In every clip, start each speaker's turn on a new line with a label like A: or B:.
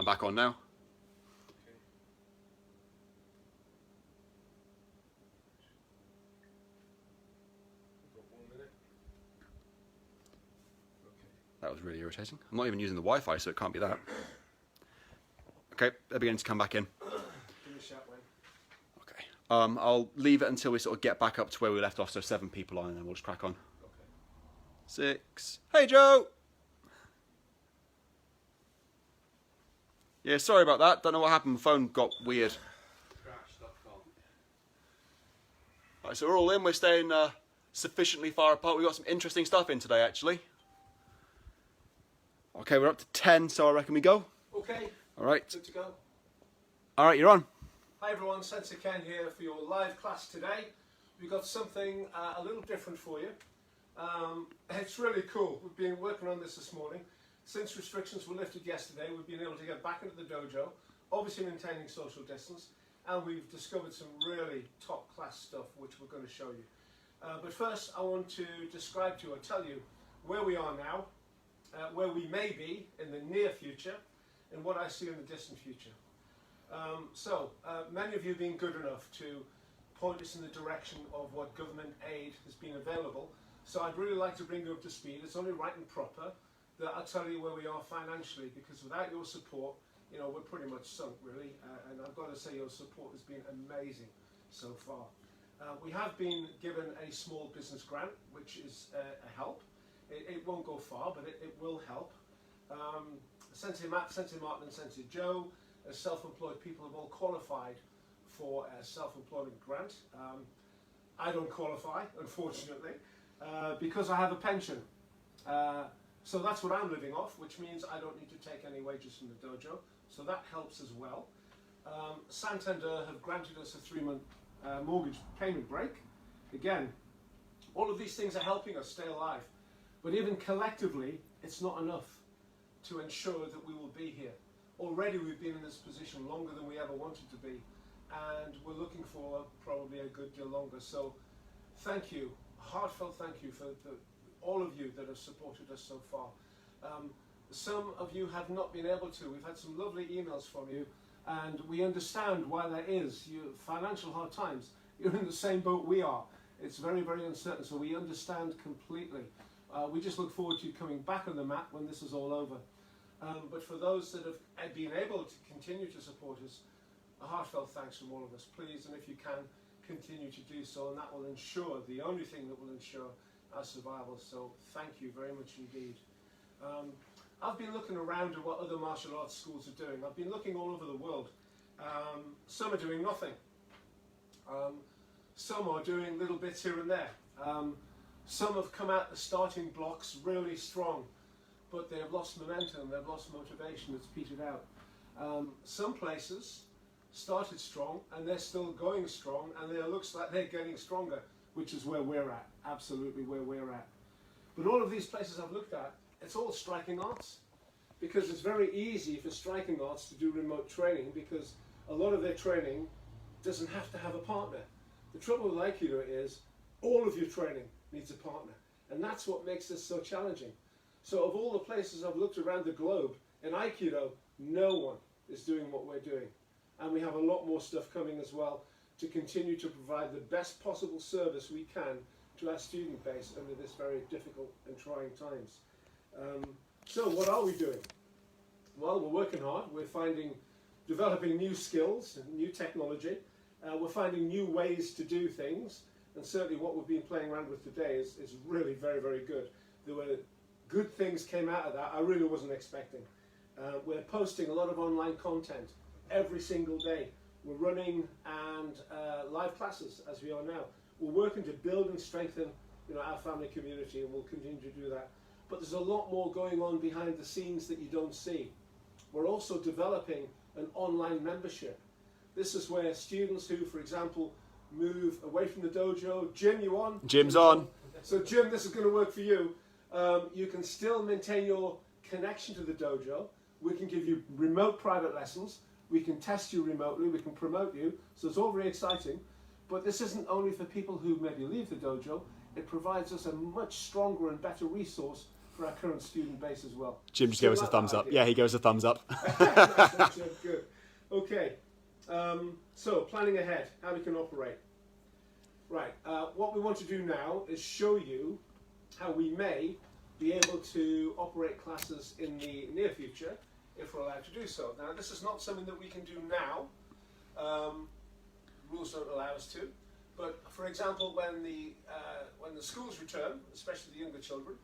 A: back on now. That was really irritating. I'm not even using the Wi-Fi, so it can't be that. Okay, they're beginning to come back in. Okay, I'll leave it until we sort of get back up to where we left off, so 7 people on, and then we'll just crack on.
B: Okay.
A: 6. Hey, Joe! Yeah, sorry about that. Don't know what happened. My phone got weird. Right, so we're all in. We're staying sufficiently far apart. We've got some interesting stuff in today, actually. Okay, we're up to 10, so I reckon we go.
B: Okay.
A: All right.
B: Good to go.
A: All right, you're on.
B: Hi everyone, Sensei Ken here for your live class today. We've got something a little different for you. It's really cool. We've been working on this morning. Since restrictions were lifted yesterday, we've been able to get back into the dojo, obviously maintaining social distance, and we've discovered some really top class stuff which we're going to show you. But first I want to describe to you or tell you where we are now, where we may be in the near future, and what I see in the distant future. Many of you have been good enough to point us in the direction of what government aid has been available, so I'd really like to bring you up to speed. It's only right and proper that I'll tell you where we are financially, because without your support, you know, we're pretty much sunk really, and I've got to say your support has been amazing so far. We have been given a small business grant, which is a help. It won't go far, but it will help. Sensei Matt, Sensei Martin and Sensei Joe, as self-employed people, have all qualified for a self-employment grant. I don't qualify, unfortunately, because I have a pension. So that's what I'm living off, which means I don't need to take any wages from the dojo, so that helps as well. Santander have granted us a 3-month mortgage payment break. Again, all of these things are helping us stay alive, but even collectively, it's not enough to ensure that we will be here. Already we've been in this position longer than we ever wanted to be, and we're looking for probably a good deal longer. So thank you, heartfelt thank you for all of you that have supported us so far. Some of you have not been able to. We've had some lovely emails from you, and we understand why that is. Financial hard times, you're in the same boat we are. It's very, very uncertain, so we understand completely. We just look forward to you coming back on the mat when this is all over. But for those that have been able to continue to support us, a heartfelt thanks from all of us, please, and if you can, continue to do so, and that will ensure, the only thing that will ensure our survival. So thank you very much indeed. I've been looking around at what other martial arts schools are doing. I've been looking all over the world. Some are doing nothing. Some are doing little bits here and there. Some have come out the starting blocks really strong, but they have lost momentum, they've lost motivation, it's petered out. Some places started strong and they're still going strong, and it looks like they're getting stronger, which is where we're at, absolutely where we're at. But all of these places I've looked at, it's all striking arts, because it's very easy for striking arts to do remote training, because a lot of their training doesn't have to have a partner. The trouble with Aikido is all of your training needs a partner, and that's what makes this so challenging. So of all the places I've looked around the globe, in Aikido, no one is doing what we're doing. And we have a lot more stuff coming as well to continue to provide the best possible service we can to our student base under this very difficult and trying times. So what are we doing? Well, we're working hard. We're developing new skills and new technology. We're finding new ways to do things. And certainly what we've been playing around with today is really very, very good. There were good things came out of that I really wasn't expecting. We're posting a lot of online content every single day. We're running and live classes as we are now. We're working to build and strengthen, our family community, and we'll continue to do that. But there's a lot more going on behind the scenes that you don't see. We're also developing an online membership. This is where students who, for example, move away from the dojo. Jim, you on?
A: Jim's on.
B: So Jim, this is going to work for you. You can still maintain your connection to the dojo. We can give you remote private lessons. We can test you remotely. We can promote you. So it's all very exciting. But this isn't only for people who maybe leave the dojo. It provides us a much stronger and better resource for our current student base as well.
A: Jim just gave us a thumbs up. Yeah, he gave us a thumbs up.
B: Nice one, Jim. Good. Okay. So planning ahead, how we can operate. Right. What we want to do now is show you how we may be able to operate classes in the near future if we're allowed to do so. Now, this is not something that we can do now. Rules don't allow us to. But for example, when the schools return, especially the younger children,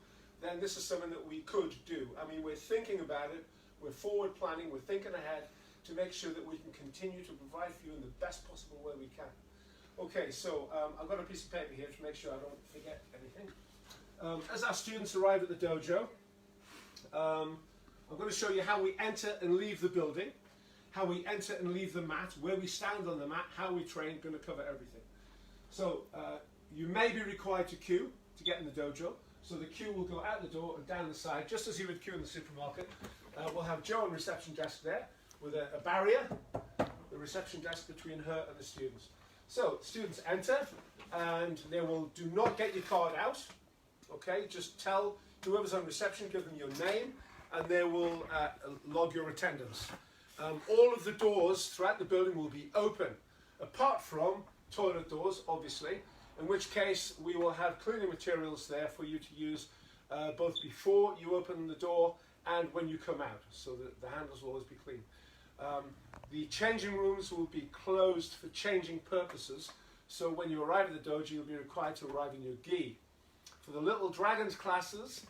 B: then this is something that we could do. I mean, we're thinking about it, we're forward planning, we're thinking ahead to make sure that we can continue to provide for you in the best possible way we can. Okay, so I've got a piece of paper here to make sure I don't forget anything. As our students arrive at the dojo, I'm going to show you how we enter and leave the building, how we enter and leave the mat, where we stand on the mat, how we train, going to cover everything. So you may be required to queue to get in the dojo. So the queue will go out the door and down the side, just as you would queue in the supermarket. We'll have Jo on the reception desk there with a barrier, the reception desk between her and the students. So students enter and they will do not get your card out. Okay, just tell whoever's on reception, give them your name, and they will log your attendance. All of the doors throughout the building will be open, apart from toilet doors, obviously, in which case we will have cleaning materials there for you to use both before you open the door and when you come out, so that the handles will always be clean. The changing rooms will be closed for changing purposes, so when you arrive at the dojo, you'll be required to arrive in your gi. For the Little Dragons classes,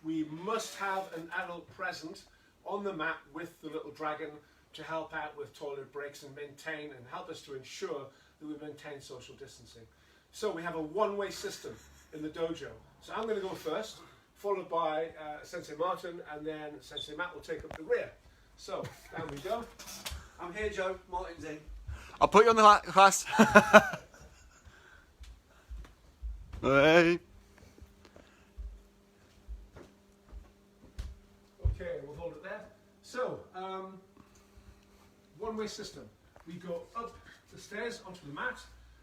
B: we must have an adult present on the mat with the little dragon to help out with toilet breaks and maintain and help us to ensure that we maintain social distancing. So we have a one-way system in the dojo. So I'm going to go first, followed by Sensei Martin, and then Sensei Matt will take up the rear. So down we go.
C: I'm here, Joe. Martin's in.
A: I'll put you on the class. Hey.
B: Okay, we'll hold it there. So, one-way system. We go up the stairs onto the mat.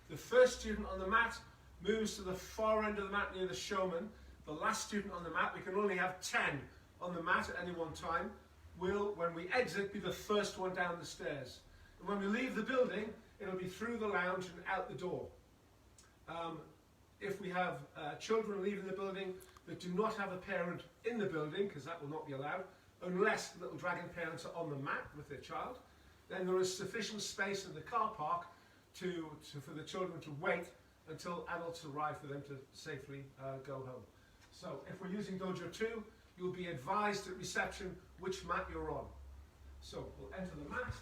B: The first student on the mat moves to the far end of the mat near the showman. The last student on the mat, we can only have 10 on the mat at any one time, will, when we exit, be the first one down the stairs. And when we leave the building, it'll be through the lounge and out the door. If we have children leaving the building that do not have a parent in the building, because that will not be allowed, unless Little Dragon parents are on the mat with their child, then there is sufficient space in the car park for the children to wait until adults arrive for them to safely go home. So if we're using Dojo 2, you'll be advised at reception which mat you're on. So we'll enter the mat.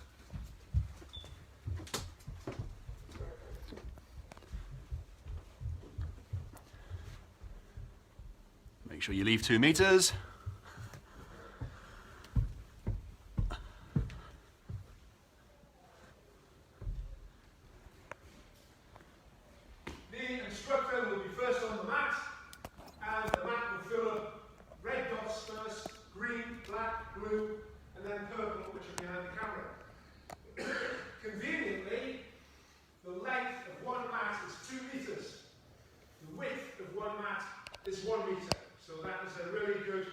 A: Make sure you leave 2 meters.
B: The instructor will be first on the mat, and the mat will fill up red dots first, green, black, blue, and then purple, which are behind the camera. Conveniently, the length of one mat is 2 meters. The width of one mat is 1 meter. So that is a really good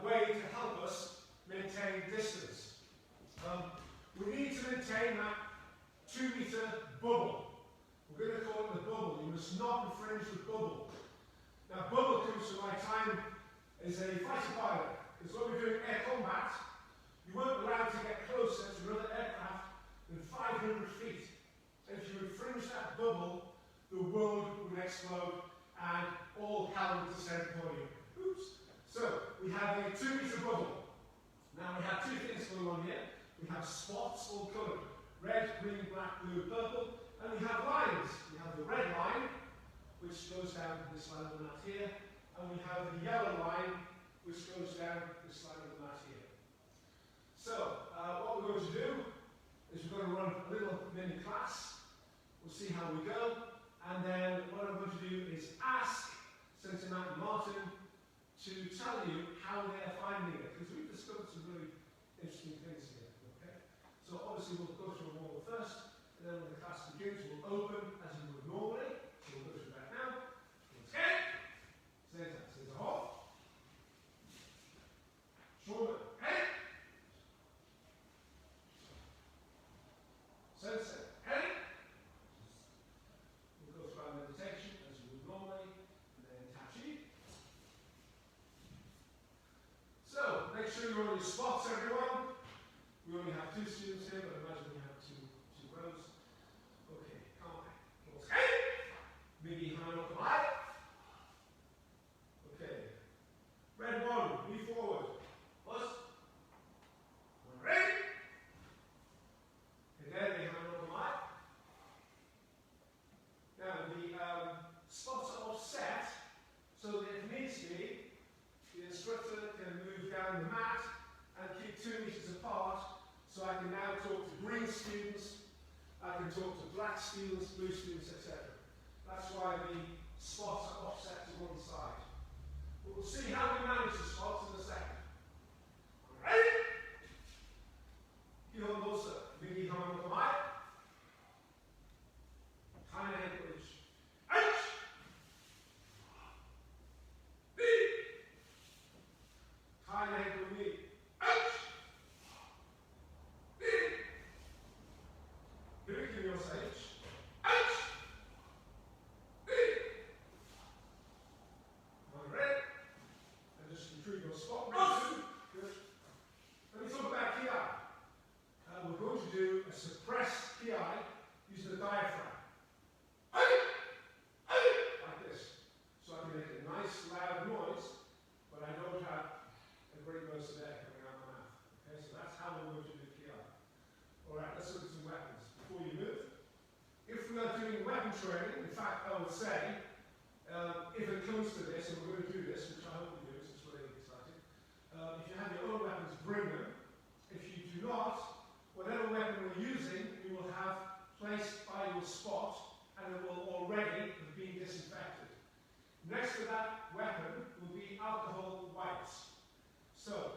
B: way to help us maintain distance. We need to maintain that 2 meter bubble. We're going to call it the bubble. You must not infringe the bubble. Now, bubble comes from my time as a fighter pilot. Because when we're doing air combat, you weren't allowed to get closer to another aircraft than 500 feet. And if you infringe that bubble, the world would explode and all hell would descend upon you. Oops. So, we have a 2 meter bubble. Now, we have 2 things going on here. We have spots, all coloured. Red, green, black, blue, purple. And we have lines. We have the red line, which goes down this line of the mat here. And we have the yellow line, which goes down this line of the mat here. So, what we're going to do is we're going to run a little mini class. We'll see how we go. And then what I'm going to do is ask Sensei Matt and Martin to tell you how they're finding it. Because we've discovered some really interesting things here. Okay? So obviously we'll go through a model first. And then when the class begins, we'll open as we would normally. So we'll go through that now. Okay. Sensei, Sensei, hop. your spots, everyone. We only have 2 students here, but imagine we have two rows. Okay, come on. Maybe Hano, come on. Okay. Red 1, move forward. Us. Ready? And then we Hano, come on. Now the spots are offset, so that if needs be, the instructor can move down the mat and keep 2 meters apart, so I can now talk to green students, I can talk to black students, blue students, etc. That's why the spots are offset to one side. But we'll see how we manage the spots in a second. Ready? Given those, we need to come out. Tiny head bridge. Out! B! Tiny head with me. Out! B! Breaking your sage. Out! B! One red. And just retrieve your spot. Good. Let me talk about ki. We're going to do a suppressed ki using the diaphragm. Like this. So I can make a nice loud noise, but I don't have a great burst of air coming out of my mouth. Okay, so that's how we're going to do ki. Alright, let's look at some weapons. Before you move, if we are doing weapon training, in fact I would say, if it comes to this, and we're going to do this, which I hope we do, because it's really exciting, if you have your own weapons, bring them. If you do not, whatever weapon we're using, we will have placed by your spot, and it will already have been disinfected. Next to that weapon will be alcohol wipes. So,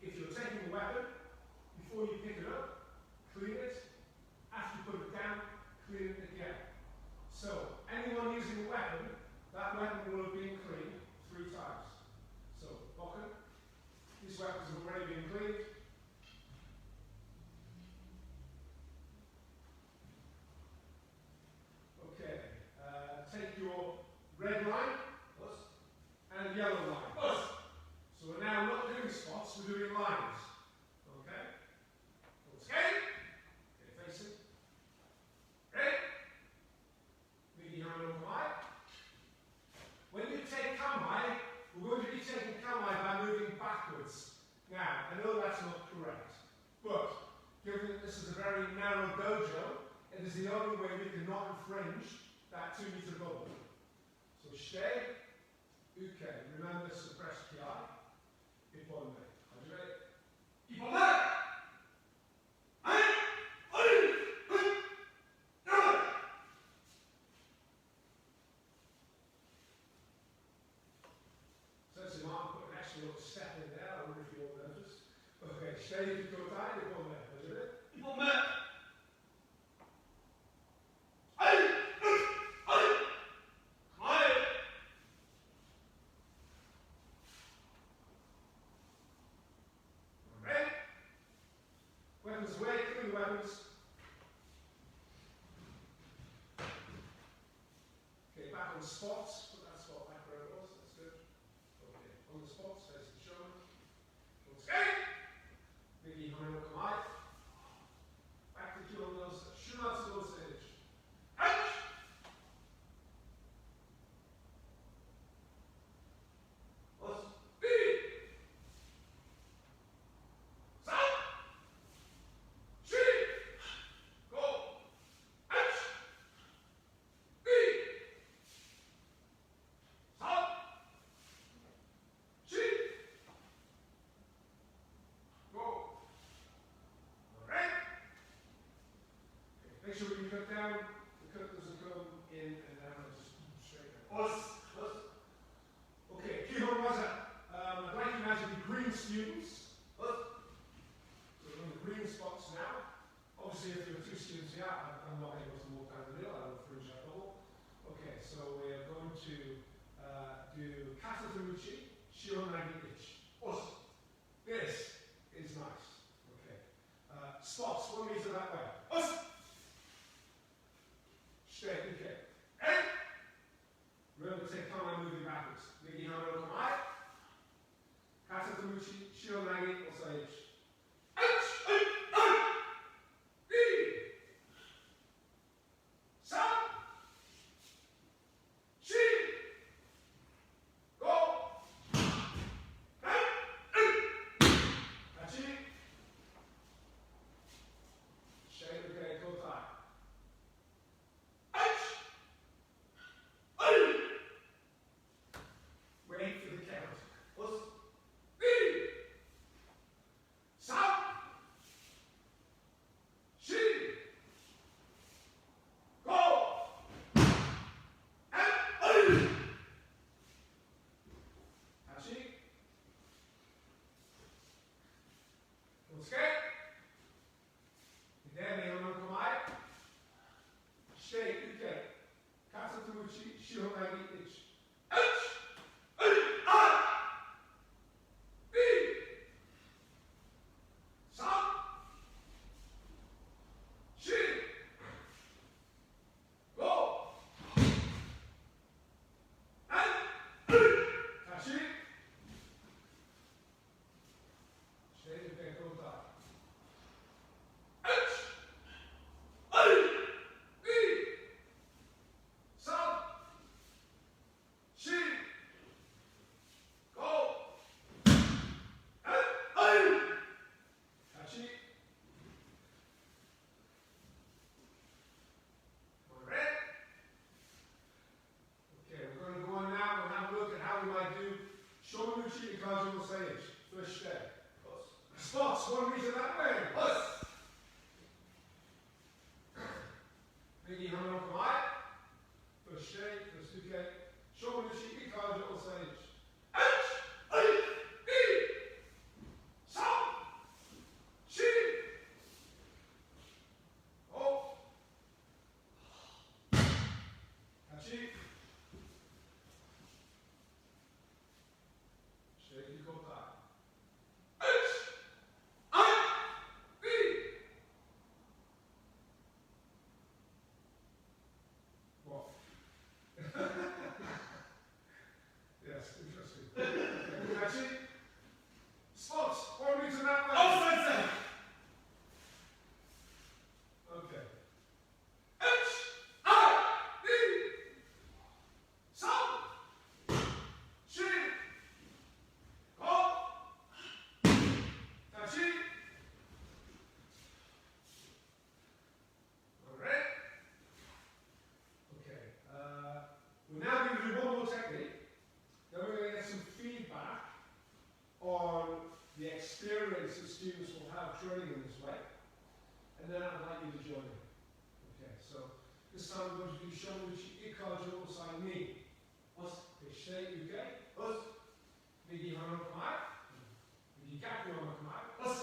B: if you're taking a weapon, before you pick it up, clean it. After you put it down, clean it again. So, anyone using a weapon, that weapon will have been cleaned 3 times. So, pocket, these weapons have already been cleaned. Okay, take your red line and yellow line. So we're now not doing spots, we're doing lines. Okay? Okay? Okay, face it. Ready? Maybe hand on kamai. When you take kamai, we're going to be taking kamai by moving backwards. Now, I know that's not correct, but given that this is a very narrow dojo, it is the only way we cannot infringe that 2-meter bubble. So stay, uke, remember suppress ki, ippon. Are you ready? Ippon! So it's an arm, put an extra little step in there, I wonder if you all noticed. Okay, stay, ikotai, ippon. Are you ready? Ippon! Weapons away, clean weapons. Okay, back on the spots. Put that spot back where it was, that's good. Okay, on the spots, face the shoulder. Okay! Biggie Hino Kamai. Back to kill those. Shumatsu no stage. Out! Us. B! Make sure when you cut down, the cut doesn't come in and down, just straight down. Okay, Kihon Waza. I'd like you now to be green students. So we're on the green spots now. Obviously, if there are 2 students here, I'm not able to walk down the middle, I will fringe that bubble. Okay, so we're going to do Kata Tamuchi, Shironagi Ich. Awesome. This is nice. Okay. Spots, 1 meter that way. Awesome. Straight, okay. Hey! Remember to take kamai moving backwards. Migi Hano Kamai. Kata Tamuchi Polské. Jdeme jenom komaj. Stej, uke. Kasa tu učí, šiho najví ič. Spots, 1 meter that way. Us. Biggie Hammer come out. First shake, first two get. Show me the sheet because it will say. Students will have training in this way, and then I'd like you to join me. Okay, so this time we're going to do Shomuchi Ikajo Osai Ni. Us, Peshte UK. Us, Biggie Hano Kamai. Biggie Gaku Hano Kamai. Us.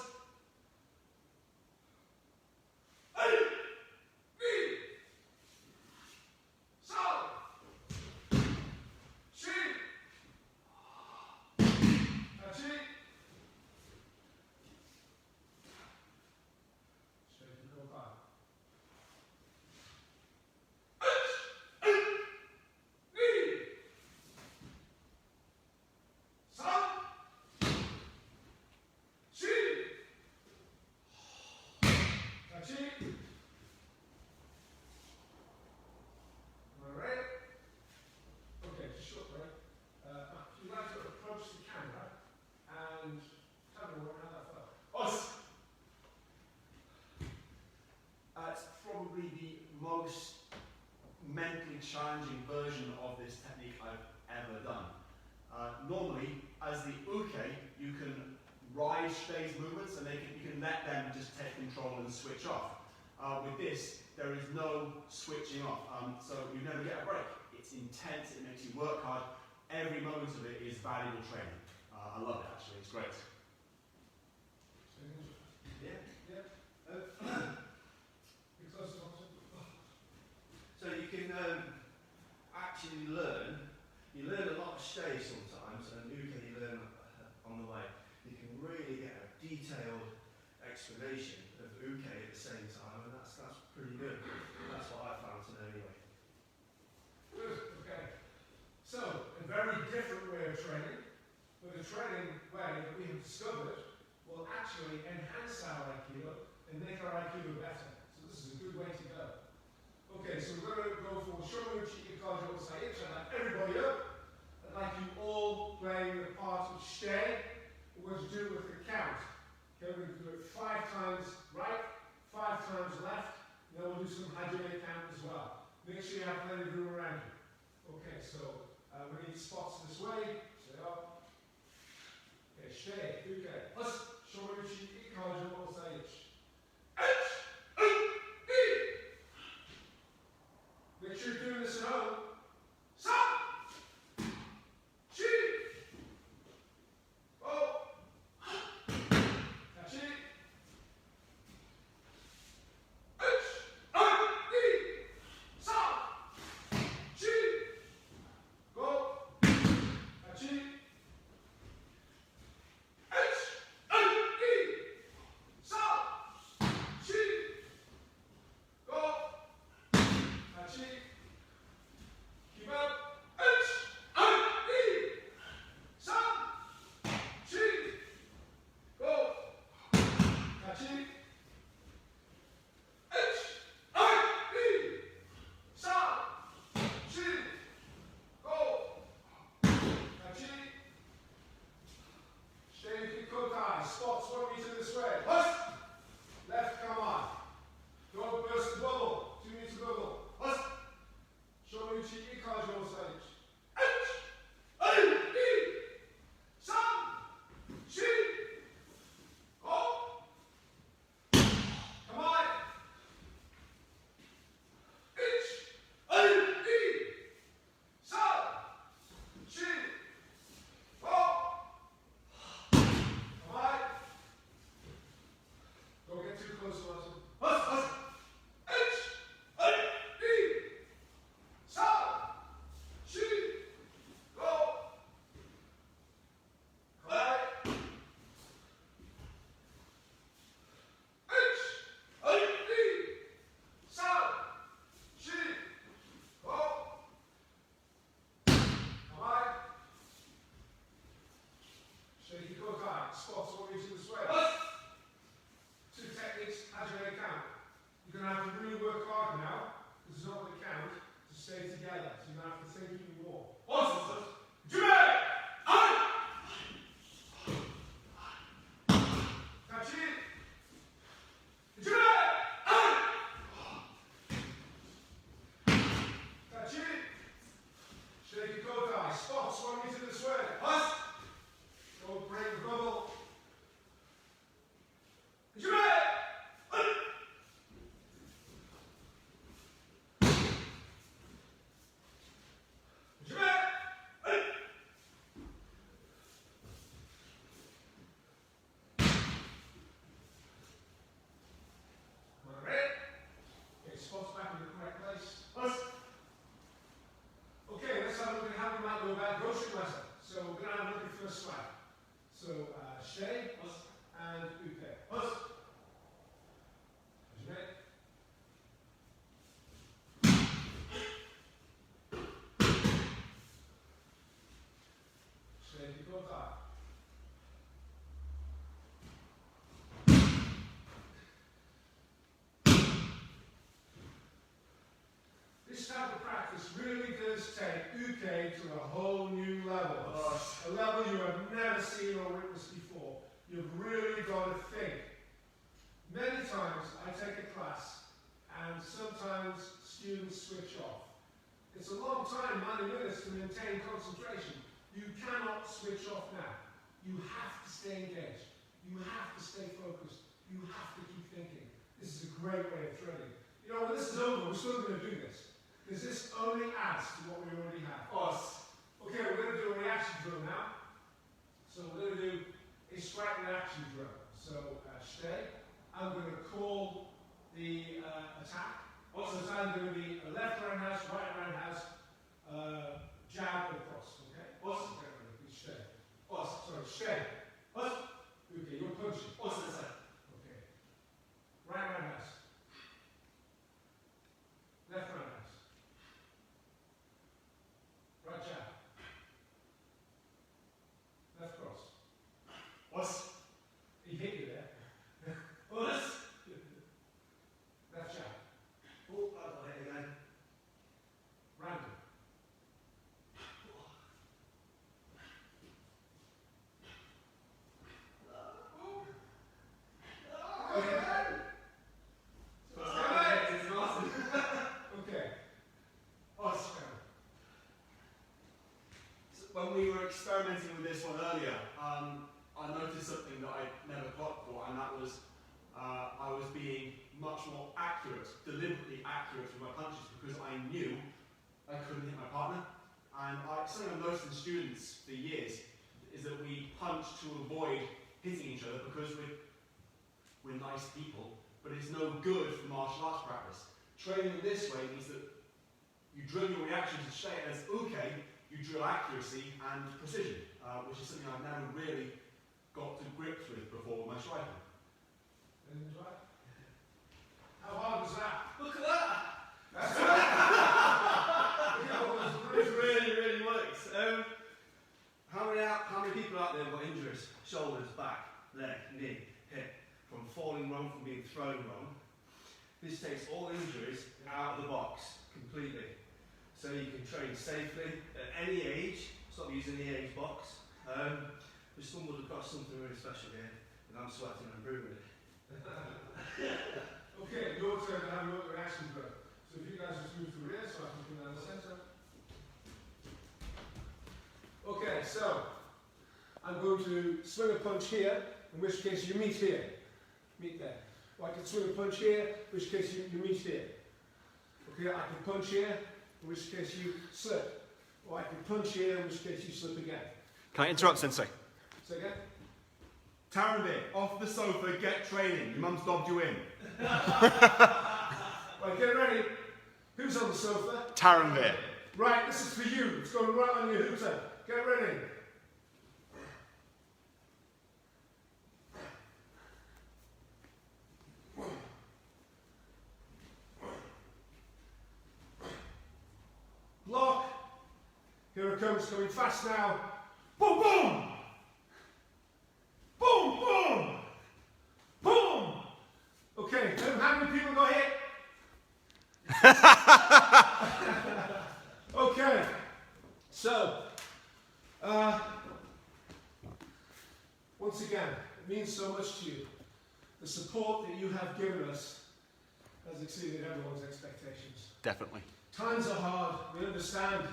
C: Probably the most mentally challenging version of this technique I've ever done. Normally, as the uke, you can ride Shtei's movements and you can let them just take control and switch off. With this, there is no switching off, so you never get a break. It's intense, it makes you work hard. Every moment of it is valuable training. I love it actually, it's great. Yeah. So you can actually learn. You learn a lot of Shtei sometimes, and uke you learn on the way. You can really get a detailed explanation of uke at the same time, and that's pretty good. That's what I found today anyway.
B: Good. Okay. So a very different way of training, but a training way that we have discovered will actually enhance our Aikido and make our Aikido better. So this is a good way to go. Okay, so we're going to go for Shomuchi Ikajo Osai. So I'd like everybody up. I'd like you all playing the part of Shtei. We're going to do it with the count. Okay, we're going to do it 5 times right, 5 times left, and then we'll do some Hajime count as well. Make sure you have plenty of room around you. Okay, so we need spots this way. Stay up. Okay, Shtei, uke. Us, Shomuchi Ikajo Osai. Make sure you're doing this at home. Stop! Chi! Oh! Catch it! Kachi. Ich. I. Sa. Shi. Go. Kachi. Stay kotai. Spots 1 meter this way. Hus. Left, come on. Don't burst the bubble. 2 meter bubble. Hus. Show me cheeky casual side. Spots 1 meter this way. 2 techniques as you may count. You're going to have to really work hard now. This is not the count to stay together. So you're going to have to think even more. Catch it. Catch it. Shake your coat eye. Spots 1 meter this way. Don't break the bubble. Spots back in the correct place. Okay, let's have a look at how we might go about grocery lesson. So we're going to have a look at first slide. So, Shay and Upe. Shay, you go back. This type of practice really does take Uke to a whole new level. A level you have never seen or witnessed before. You've really got to think. Many times I take a class and sometimes students switch off. It's a long time, 90 minutes, to maintain concentration. You cannot switch off now. You have to stay engaged. You have to stay focused. You have to keep thinking. This is a great way of training. You know, when this is over, we're still going to do this. Because this only adds to what we already have. Okay, we're going to do a reaction drill now. So we're going to do a strike reaction drill. So stay. I'm going to call the attack. So it's either going to be a left roundhouse, right roundhouse, jab or cross. Okay? Okay, stay. Sorry, stay. Okay, you're punching. Okay. Right roundhouse. Left roundhouse. Right jab. Left cross. He hit you there. Left jab. Random. Okay.
C: When we were experimenting with this one earlier, I noticed something that I'd never clocked before, and that was I was being much more accurate, deliberately accurate with my punches, because I knew I couldn't hit my partner. And something I've noticed in students for years is that we punch to avoid hitting each other because we're nice people, but it's no good for martial arts practice. Training this way means that you drill your reaction to stay as okay, you drill accuracy and precision, which is something I've never really got to grips with before my striking.
B: How hard was that?
C: Look at that!
D: It really works. How many people out there have got injuries? Shoulders, back, leg, knee, hip, from falling
C: wrong from being thrown wrong. This takes all injuries out of the box completely. So you can train safely at any age. Stop using the age box. We stumbled across something really special here, and I'm sweating and improving it.
B: Okay, your turn to have your reaction to it. So if you guys just move to the rear so I can put that in the centre. Okay, so I'm going to swing a punch here, in which case you meet here. Meet there. Or I can swing a punch here, in which case you meet here. Okay, I can punch here, in which case you slip. Or I can punch here, in which case you slip again.
A: Can I interrupt, Sensei?
B: Say again?
C: Tarambir, off the sofa, get training. Your mum's dobbed you in.
B: Right, get ready. Who's on the sofa?
A: Tarambir.
B: Right, this is for you. It's going right on your hooter. Get ready. Block. Here it comes, coming fast now. Boom, boom! Boom, boom! Boom! Okay, how many people got hit? Okay, so, once again, it means so much to you. The support that you have given us has exceeded everyone's expectations.
A: Definitely.
B: Times are hard, we understand.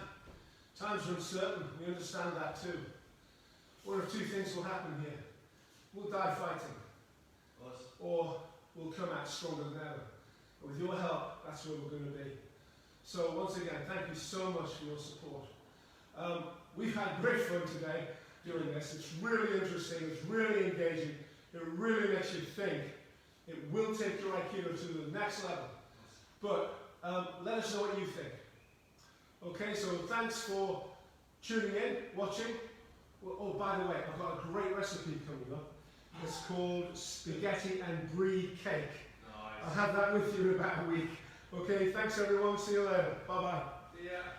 B: Times are uncertain, we understand that too. One of two things will happen here. We'll die fighting, or we'll come out stronger than ever. And with your help, that's where we're going to be. So once again, thank you so much for your support. We've had great fun today doing this. It's really interesting, it's really engaging, it really makes you think. It will take your Aikido to the next level. But let us know what you think. Okay, so thanks for tuning in, watching. Well, oh, by the way, I've got a great recipe coming up. It's called spaghetti and brie cake.
D: Nice.
B: I'll have that with you in about a week. Okay, thanks everyone. See you later. Bye-bye.
D: Yeah.